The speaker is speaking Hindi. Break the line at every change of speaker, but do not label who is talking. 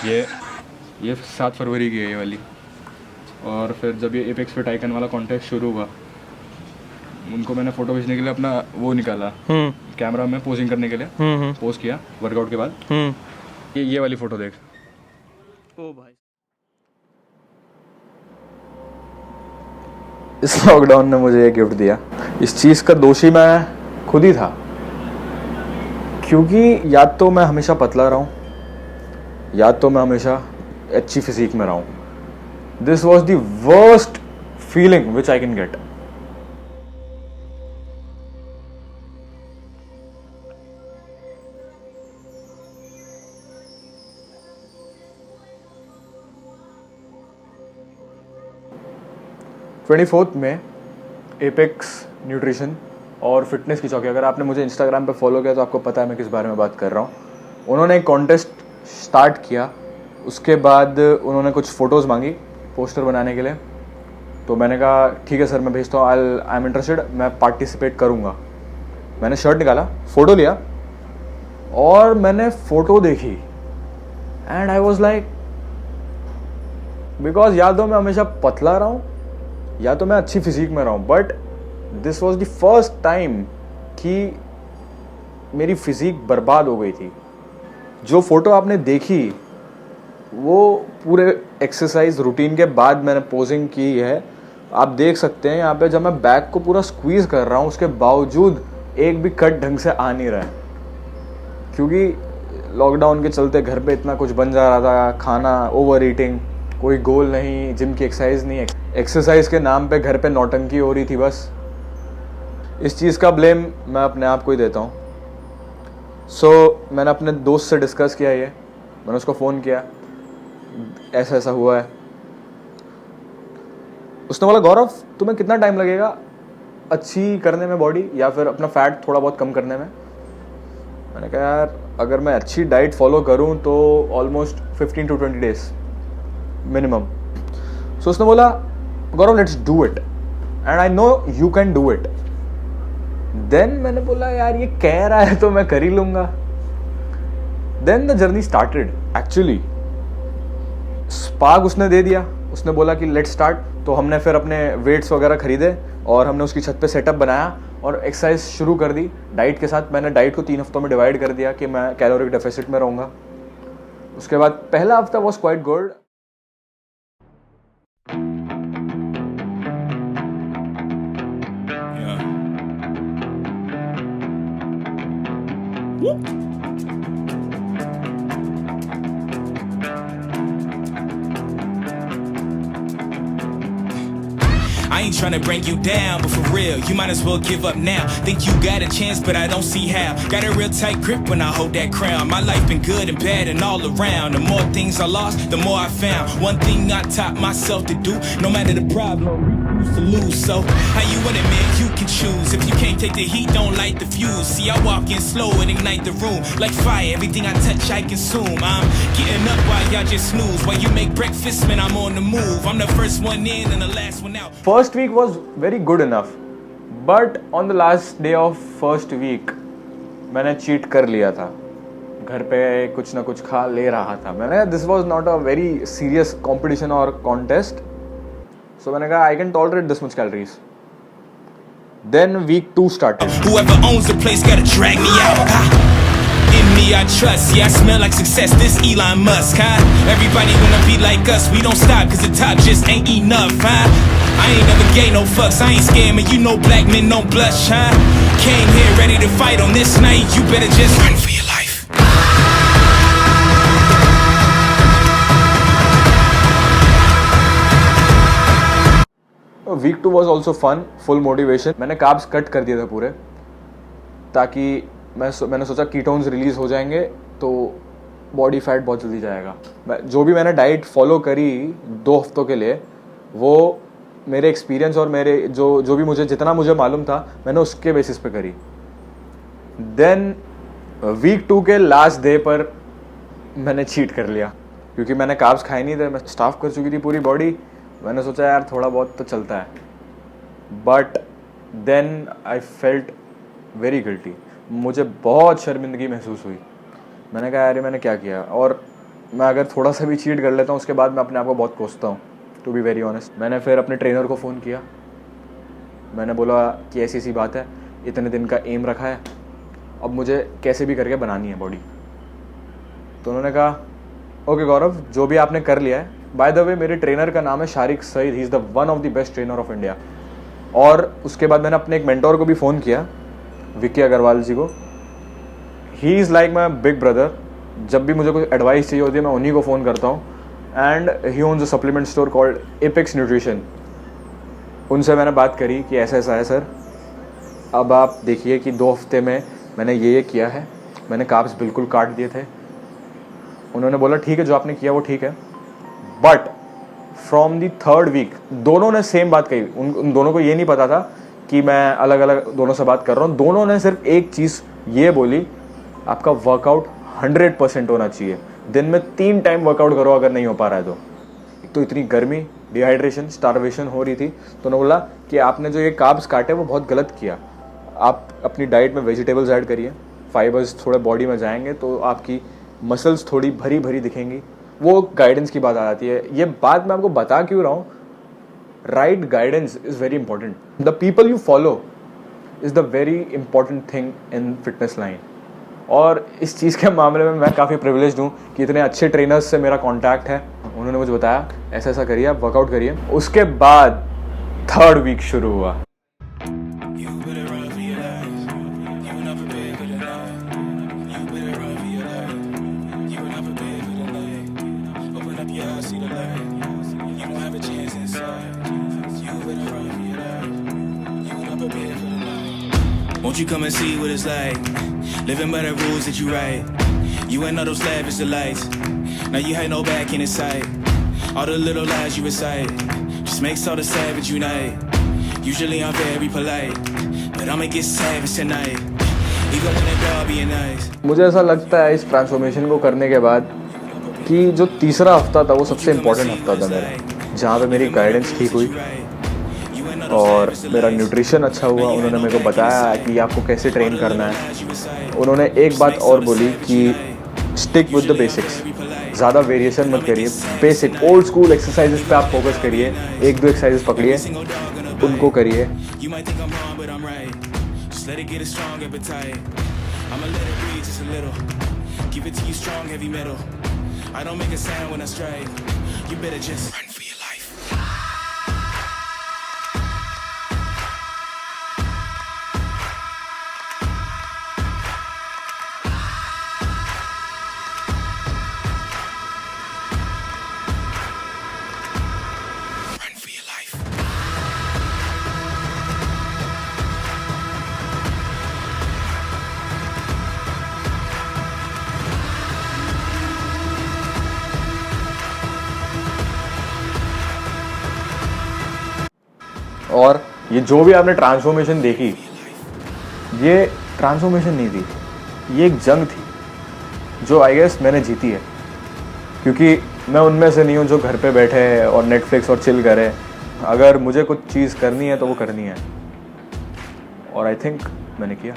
ये ये 7 फरवरी की है ये वाली। और फिर जब ये एपेक्स फिट आइकन वाला कॉन्टेस्ट शुरू हुआ, उनको मैंने फ़ोटो खींचने के लिए अपना वो निकाला, कैमरा में पोजिंग करने के लिए पोज किया वर्कआउट के बाद। ये वाली फ़ोटो देख।
ओ भाई,
इस लॉकडाउन ने मुझे ये गिफ्ट दिया। इस चीज़ का दोषी मैं खुद ही था, क्योंकि या तो मैं हमेशा पतला रहा हूँ या तो मैं हमेशा अच्छी फिजिक में रहा हूँ। This was the worst feeling which I can get. Twenty fourth में एपेक्स न्यूट्रिशन और फिटनेस की चौकी, अगर आपने मुझे इंस्टाग्राम पे फॉलो किया तो आपको पता है मैं किस बारे में बात कर रहा हूँ। उन्होंने एक कॉन्टेस्ट स्टार्ट किया, उसके बाद उन्होंने कुछ फ़ोटोज़ मांगी पोस्टर बनाने के लिए। तो मैंने कहा ठीक है सर, मैं भेजता हूँ, आई एम इंटरेस्टेड, मैं पार्टिसिपेट करूँगा। मैंने शर्ट निकाला, फ़ोटो लिया और मैंने फ़ोटो देखी and I was like, because या तो मैं हमेशा पतला रहा हूँ या तो मैं अच्छी फिजिक में रहा हूँ, but this was the first time कि मेरी फिजिक बर्बाद हो गई थी। जो फोटो आपने देखी वो पूरे एक्सरसाइज रूटीन के बाद मैंने पोजिंग की है। आप देख सकते हैं यहाँ पे, जब मैं बैक को पूरा स्क्वीज कर रहा हूँ उसके बावजूद एक भी कट ढंग से आ नहीं रहा है, क्योंकि लॉकडाउन के चलते घर पे इतना कुछ बन जा रहा था, खाना, ओवर ईटिंग, कोई गोल नहीं, जिम की एक्सरसाइज नहीं, एक्सरसाइज के नाम पे घर पे नौटंकी हो रही थी बस। इस चीज़ का ब्लेम मैं अपने आप को ही देता हूँ। सो मैंने अपने दोस्त से डिस्कस किया ये, मैंने उसको फ़ोन किया, ऐसा ऐसा हुआ है। उसने बोला गौरव तुम्हें कितना टाइम लगेगा अच्छी करने में बॉडी, या फिर अपना फैट थोड़ा बहुत कम करने में। मैंने कहा यार अगर मैं अच्छी डाइट फॉलो करूँ तो almost 15 to 20 days minimum. So उसने बोला Gaurav let's do it and I know you can do it. Then मैंने बोला यार ये कह रहा है तो मैं कर ही लूंगा। Then the journey started. Actually spark उसने दे दिया, उसने बोला कि लेट्स स्टार्ट। तो हमने फिर अपने वेट्स वगैरह खरीदे और हमने उसकी छत पे सेटअप बनाया और एक्सरसाइज शुरू कर दी डाइट के साथ। मैंने डाइट को 3 हफ्तों में डिवाइड कर दिया कि मैं कैलोरिक डेफिसिट में रहूँगा। उसके बाद पहला हफ्ता was quite good.
I ain't tryna bring you down, but for real, you might as well give up now. Think you got a chance, but I don't see how. Got a real tight grip when I hold that crown. My life been good and bad and all around. The more things I lost, the more I found. One thing I taught myself to do, no matter the problem, refuse to lose. So, how you want it, man? You can choose. If you can't take the heat, don't light the fuse. See, I walk in slow and ignite the room. Like fire, everything I touch, I consume. I'm getting up while y'all just snooze. While you make breakfast, man, I'm on the move. I'm the first one in and the last one out.
First week was very good enough, but on the last day of first week मैंने चीट कर लिया था। घर पे कुछ ना कुछ खा ले रहा था मैंने। This was not a very serious competition और कॉन्टेस्ट, सो मैंने कहा I can tolerate this much calories. Then week 2 started.
Whoever owns the place gotta drag me out. In me I trust, yeah I smell like success, this Elon Musk, huh? Everybody wanna be like us, we don't stop cause the top just ain't enough, huh? I ain't never gave no fucks, I ain't scamming, you know black men don't blush, huh? Came here ready to fight on this night, you better just run for your life.
Week 2 was also fun, full motivation. मैंने कार्ब्स कट कर दिए थे पूरे, ताकि मैंने सोचा कीटोन्स रिलीज हो जाएंगे तो बॉडी फैट बहुत जल्दी जाएगा। जो भी मैंने डाइट फॉलो करी 2 हफ्तों के लिए, वो मेरे एक्सपीरियंस और मेरे जो भी मुझे जितना मुझे मालूम था मैंने उसके बेसिस पे करी। देन week 2 के लास्ट डे पर मैंने चीट कर लिया, क्योंकि मैंने कार्ब्स खाए नहीं थे, मैं स्टाफ कर चुकी थी पूरी बॉडी। मैंने सोचा यार थोड़ा बहुत तो चलता है, but then I felt very guilty. मुझे बहुत शर्मिंदगी महसूस हुई। मैंने कहा यार मैंने क्या किया। और मैं अगर थोड़ा सा भी चीट कर लेता हूँ उसके बाद मैं अपने आप को बहुत कोसता हूँ, टू बी वेरी ऑनेस्ट। मैंने फिर अपने ट्रेनर को फ़ोन किया, मैंने बोला कि ऐसी सी बात है, इतने दिन का एम रखा है, अब मुझे कैसे भी करके बनानी है बॉडी। तो उन्होंने कहा ओके गौरव, जो भी आपने कर लिया है। बाय द वे मेरे ट्रेनर का नाम है Shariq Saeed, he is the one of the best trainer of India. और उसके बाद मैंने अपने एक मेंटोर को भी फ़ोन किया, विक्की अग्रवाल जी को। He is like my big brother. जब भी मुझे कोई एडवाइस चाहिए होती है मैं उन्हीं को फ़ोन करता हूँ। And he owns a supplement store called apex nutrition. उनसे मैंने बात करी कि ऐसा ऐसा है सर, अब आप देखिए कि 2 हफ्ते में मैंने ये किया है, मैंने कार्ब्स बिल्कुल काट दिए थे। उन्होंने बोला ठीक है, जो आपने किया वो ठीक है, but from the 3rd week दोनों ने सेम बात कही। उन दोनों को ये नहीं पता था कि मैं अलग अलग दोनों से बात कर रहा हूँ। दोनों ने सिर्फ एक चीज़ ये बोली, आपका वर्कआउट 100% होना चाहिए, दिन में 3 टाइम वर्कआउट करो अगर नहीं हो पा रहा है तो। एक तो इतनी गर्मी, डिहाइड्रेशन, स्टारवेशन हो रही थी, तो उन्होंने बोला कि आपने जो ये कार्ब्स काटे वो बहुत गलत किया, आप अपनी डाइट में वेजिटेबल्स ऐड करिए, फाइबर्स थोड़े बॉडी में जाएंगे तो आपकी मसल्स थोड़ी भरी भरी दिखेंगी। वो गाइडेंस की बात आ जाती है। ये बात मैं आपको बता क्यों रहा हूँ, right guidance is very important. The people you follow is the very important thing in fitness line. और इस चीज़ के मामले में मैं काफ़ी प्रिविलेज्ड हूँ कि इतने अच्छे ट्रेनर्स से मेरा कॉन्टैक्ट है। उन्होंने मुझे बताया ऐसा ऐसा करिए, आप वर्कआउट करिए। उसके बाद 3rd वीक शुरू हुआ।
Won't you come and see what it's like, living by the rules that you write. You ain't know those lavish delights, now you ain't no back in sight. All the little lies you recite just makes all the savage unite. Usually I'm very polite, but I'ma get savage tonight, even when the dog being nice.
मुझे ऐसा लगता है इस ट्रांसफॉर्मेशन को करने के बाद कि जो तीसरा हफ्ता था वो सबसे इम्पोर्टेंट हफ्ता था मेरा, जहाँ पे मेरी गाइडेंस ठीक हुई और मेरा न्यूट्रिशन अच्छा हुआ। उन्होंने मेरे को बताया कि आपको कैसे ट्रेन करना है। उन्होंने एक बात और बोली कि स्टिक विद द बेसिक्स, ज़्यादा वेरिएशन मत करिए, बेसिक ओल्ड स्कूल एक्सरसाइजेस पे आप फोकस करिए, 1-2 एक्सरसाइजेस पकड़िए, उनको करिए। और ये जो भी आपने ट्रांसफॉर्मेशन देखी, ये ट्रांसफॉर्मेशन नहीं थी, ये एक जंग थी जो आई गेस मैंने जीती है, क्योंकि मैं उनमें से नहीं हूँ जो घर पे बैठे और नेटफ्लिक्स और चिल करे। अगर मुझे कुछ चीज़ करनी है तो वो करनी है, और आई थिंक मैंने किया।